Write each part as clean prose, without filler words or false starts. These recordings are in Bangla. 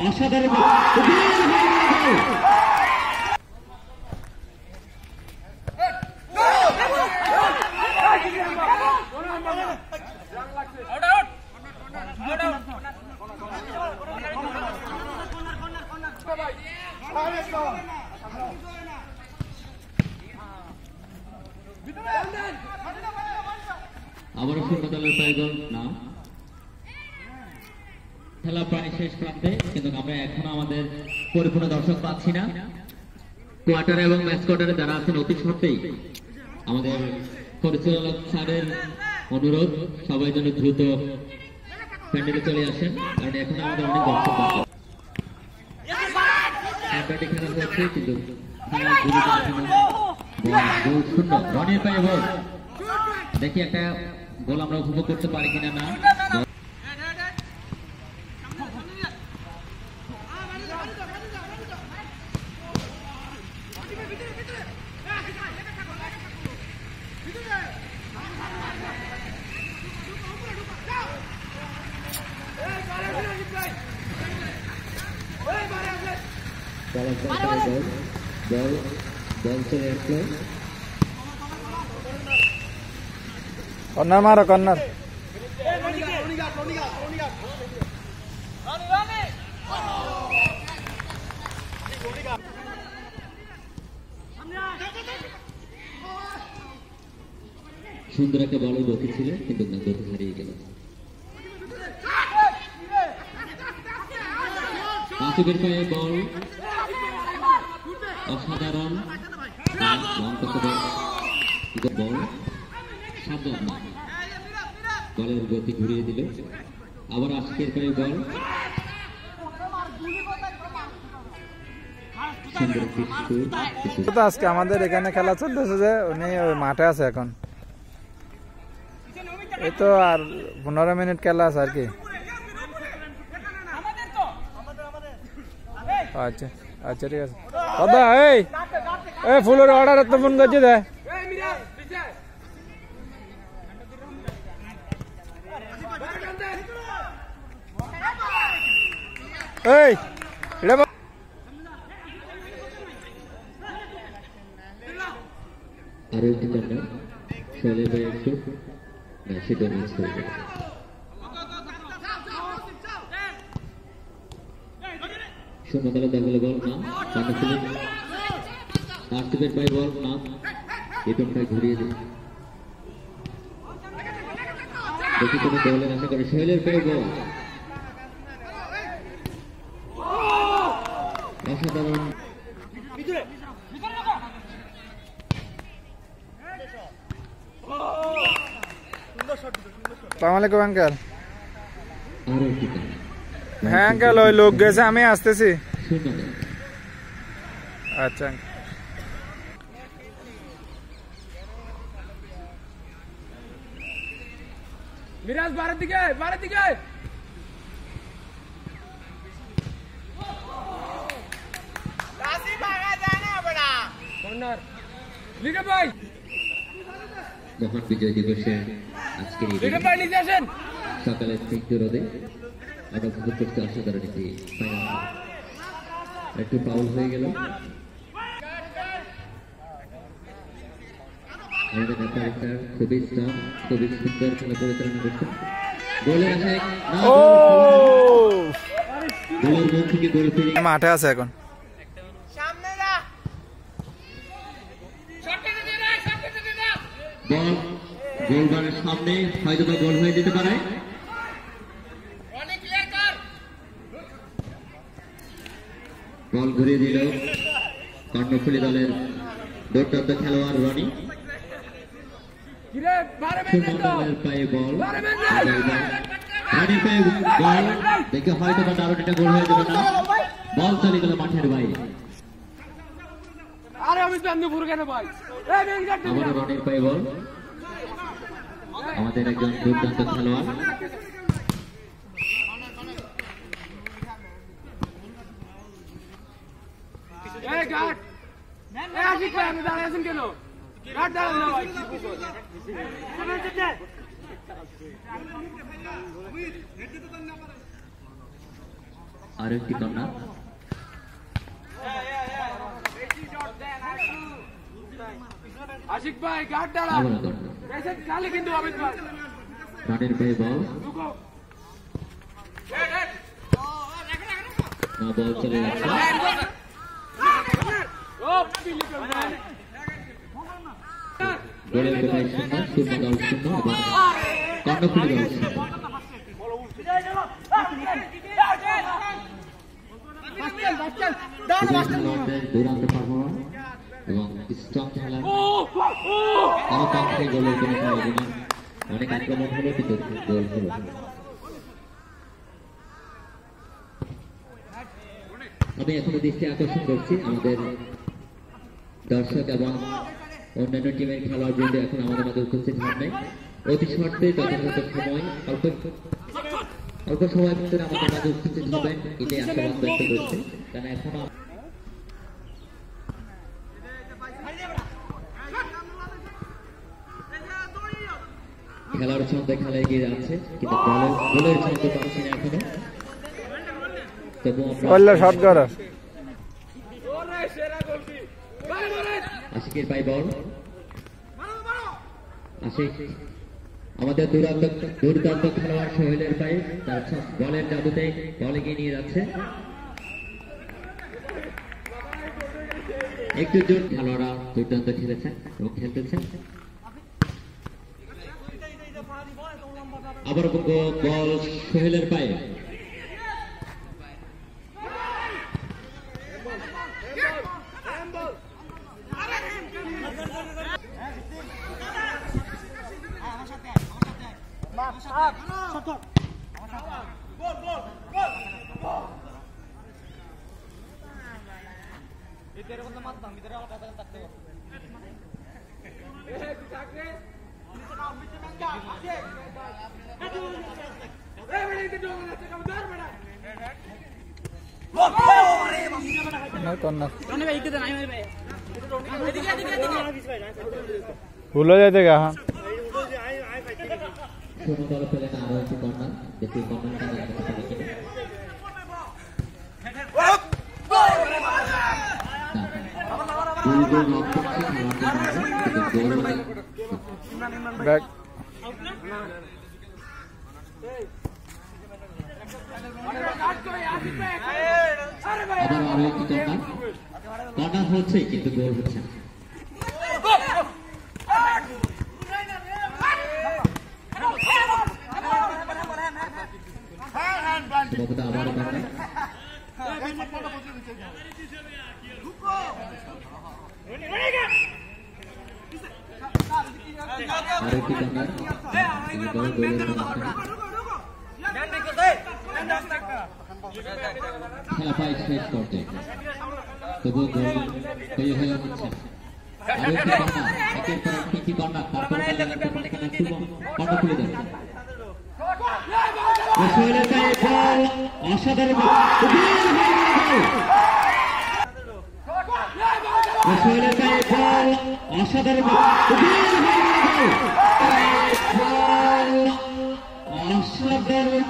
অসাধারণ আবারও শূন্য দলের প্রয়োজন না। খেলা প্রায় শেষ প্রান্তে, কিন্তু আমরা এখনো আমাদের পরিপূর্ণ দর্শক পাচ্ছি না। কোয়ার্টার এবং ম্যাচ কোয়ার্টারে যারা আছেন অতি সত্ত্বেই আমাদের পরিচালক স্যারের অনুরোধ সবাই যেন দ্রুত প্যান্ডেলে চলে আসেন, কারণ এখন আমাদের অনেক দর্শক বাকি। খেলা হচ্ছে কিন্তু শূন্য রনির পায়ে বল, দেখি একটা গোল আমরা উপভোগ করতে পারি কিনা না। কর্নার মারো, কর্নার। সুন্দর একটা বল গতি ছিল, কিন্তু গতি হারিয়ে গেল। আসিফের পায়ে বল, অসাধারণ বল, সাবধান বলের গতি ঘুরিয়ে দিল। আবার আসিফের পায়ে বল, আজকে আমাদের এখানে খেলা চলতেছে যে উনি ওই মাঠে আছে এখন। এই তো আর 15 মিনিট খেলা আছে আর কি। আচ্ছা আচ্ছা, ঠিক আছে দাদা। এই ফুলের অর্ডার তো ফোন করছি দে। এই এটা আরো একটি কর্নার, সোহেলের ভাই একটু সেটা মিস করে গেল। শূন্য দলে দেখা বল না, আসিফের পায়ে বল না, এটন ভাই ঘুরিয়ে দিল। দেখি কোনো দলের আশা করে সোহেলের পায়ে বল, অসাধারণ। আসসালামু আলাইকুম আঙ্কেল। হ্যাঁ আঙ্কেল, ওই লোক গেছে, আমি আসতেছি। আচ্ছা মিরাজ, বারের দিকে যখন বিজয় দিবসে আজকের সকালের স্নিগ্ধ রোদে আমরা উপভোগ করতে অসাধারণ একটি একটু পাউল হয়ে গেল। আমাদের নেতা খুবই স্ট্রং, খুবই সুন্দর খেলা পরিচালনা করছেন। গোলের আশায় গোলের মন থেকে গোল ফিরে মাঠে আছে এখন। বল গোলবারের সামনে, হয়তো বা গোল হয়ে যেতে পারে। বল ঘুরিয়ে দিল কর্ণফুলী দলের দুর্দান্ত খেলোয়াড় রনি। দলের পায়ে বল, রনির পায়ে বল, দেখে হয়তো বা দারুণ একটা গোল হয়ে যাবে না। বল চলে গেল মাঠের বাইরে। আবার রনির পায়ে বল, আমাদের একজন দুর্দান্ত খেলোয়াড়। আরো একটি কর্নার। আশিক ভাই গার্ড দাঁড়া আবারও কর্নার। মেসেজ খালি কিন্তু অমিত ভাই রানের পেয়ে বল, রুকো না বল চলে যাচ্ছে। ও পিলি করবেন গোলের কোটায় শূন্য, শূন্য দল শূন্য এবং কর্ণফুলী দল শূন্য। খেলোয়াড়দের দুর্দান্ত পারফরম্যান্স এবং স্ট্রং খেলা, কোনো পক্ষে গোলের কোনো সম্ভাবনা, অনেক আক্রমণ হলো কিন্তু গোল হলো না। আমি এখনো দৃষ্টি আকর্ষণ করছি আমাদের দর্শক এবং অন্যান্য টিমের খেলোয়াড়বৃন্দ এখন আমাদের মাঝে উপস্থিত হন নাই। অতি শর্তে যথাযথ সময় অল্প সময়ের ভিতরে আমাদের মাঝে উপস্থিত হবেন, এটাই আশাবাদ ব্যক্ত করছে। কারণ এখনো খেলার ছন্দে খেলা এগিয়ে যাচ্ছে, কিন্তু গোলের ছন্দ পাচ্ছি না এখনো। তবুও আমরা আশিকের পাই বল, আশিক আমাদের দুর্দান্ত খেলোয়াড় সোহেলের পায়ে তার বলের জাদুতে বল এগিয়ে নিয়ে যাচ্ছে। একটু জোর খেলোয়াড়রা দুর্দান্ত খেলেছেন এবং খেলতেছেন। আবার বল সোহেলের পায়ে, ভুল হয়ে যাতে গা শূন্য দল পেলেন আরো একটি কর্নার, দেখি কর্নারটা লাগাতে পারে কিনা। ব্যাক আবার আরো একটি কর্নার, কর্নার হচ্ছে কিন্তু গোল হচ্ছে না। আবার কর্নার, আরেকটি কর্নার, খেলা পাই শেষ করতে, তবুও গোল হয়ে হচ্ছে। আরেকটি কর্নার, একের পর একটি কর্নার, তারপরে কর্নার খুলে যাচ্ছে। সোহেলের পায়ে বল, অসাধারণ সোহেলের পায়ে বল, অসাধারণ অসাধারণ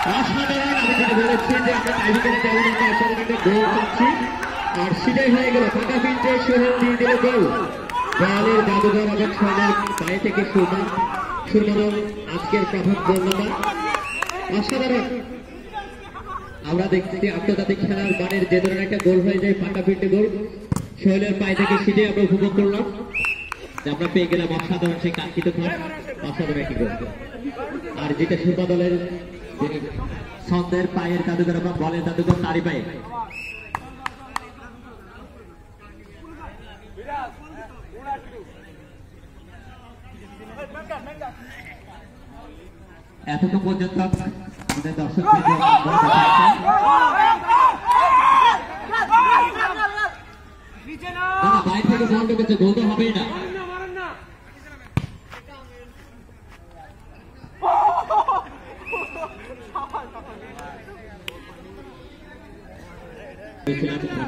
অসাধারণ। আমি যেটা বলেছি যে আমরা টাইব্রেকারে তেমন একটা অসাধারণ একটা গোল পাচ্ছি, আর সেটাই হয়ে গেল। ফাঁকা ফিল্ডে সোহেল দিয়ে দিল গোল। বলের জাদুঘর এবং সোহেলের পায়ে থেকে সুন্দর আজকের প্রভাব বর্ণনা অসাধারণ। আমরা দেখছি আন্তর্জাতিক খেলার মানের যে ধরনের একটা গোল হয়ে যায়, ফাঁকা ফিল্ডে গোল সোহেলের পায়ে থেকে, সেটাই আমরা উপভোগ করলাম। আমরা পেয়ে গেলাম অসাধারণ সেই কাঙ্ক্ষিত ঘর, অসাধারণ একটি গোল। আর যেটা সুরমা দলের ছন্দের পায়ের জাদুঘর এবং বলের জাদুঘর তারই পায়ে। এতক্ষণ পর্যন্ত আমাদের দর্শক বাইরে থেকে বল ঢুকেছে, গোল তো হবেই না।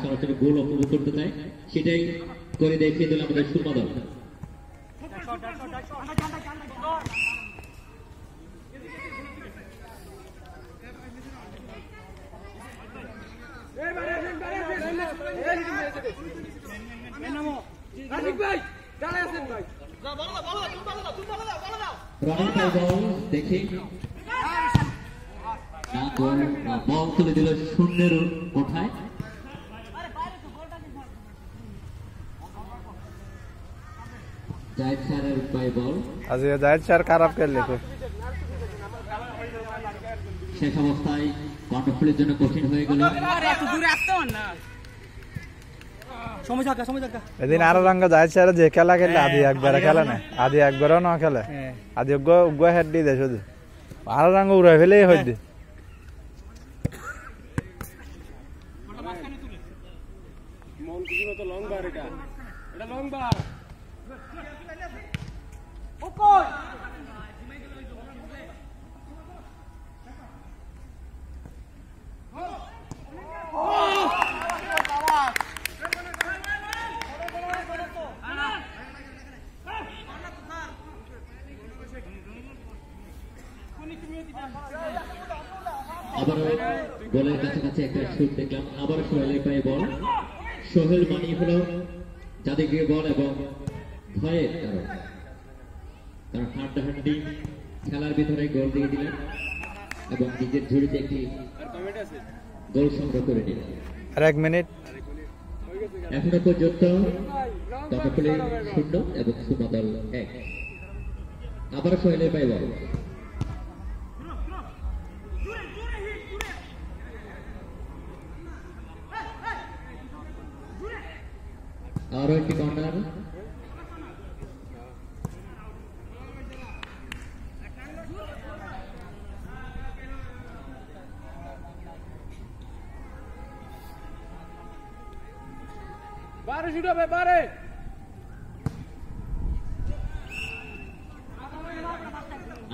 সরাসরি গোল উপভোগ করতে চাই, সেটাই করে দেখিয়ে দিল আমাদের সুরমা দল। রানিং বাই বল দেখি না গোল বল তুলে দিল শূন্যের কোঠায়। জায়েদ স্যারের বাই বল আজ জায়েদ স্যার খারাপ খেললে খুব। শেষ অবস্থায় কর্ণফুলের জন্য কঠিন হয়ে গেল। এদিন আরো রঙ জায়েদ স্যার যে খেলা খেললে আদি একবারে খেলে না, আদি একবারও না খেলে, আদি উগ্র হেড দিয়ে দেয় শুধু আরো রঙ উড়ে ফেলেই হইতে। আবারও গোলের কাছাকাছি একটা শুট দেখলাম, আবারও সোহেলের পায়ে বল। সোহেল মানিয়ে হলো জাদুগিরি বল এবং ভয়ের কারণ তারা হাড্ডাহাড্ডি খেলার ভিতরে গোল দিয়ে দিলেন এবং নিজের ঝুড়িতে একটি গোল সংগ্রহ করে নিলেন। আর 1 মিনিট এখনো পর্যন্ত কর্ণফুলী 0 এবং সুমাদল 1। আবারও সোহেলের পায়ে বল। আরো একটি কর্নার।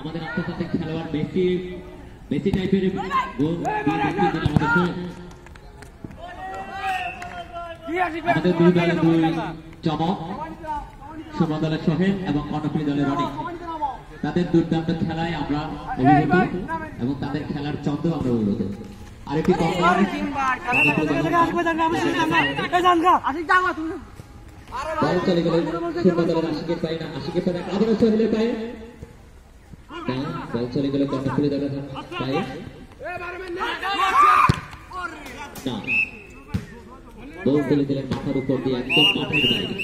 আমাদের আন্তর্জাতিক খেলোয়াড় মেসি টাইপের গোল আমাদের দুই দলের দুই চমক, সুমন দলের সোহেল এবং কর্ণফুলী দলের রনি। তাদের দুর্দান্ত খেলায় আমরা অভিভূত এবং তাদের খেলার চন্দ্র আমরা অভিভূত। আরেকটি কর্নার বল চলে গেলেন সুমন দলের আশিকের পায়ে, না আশিকের পায়ে আবারও সোহেলের পায়ে, বল চলে গেল কর্ণফুলী দলের পায়ে, না বল তুলে দিলেন মাথার উপর দিয়ে একদম মাঠের বাইরে।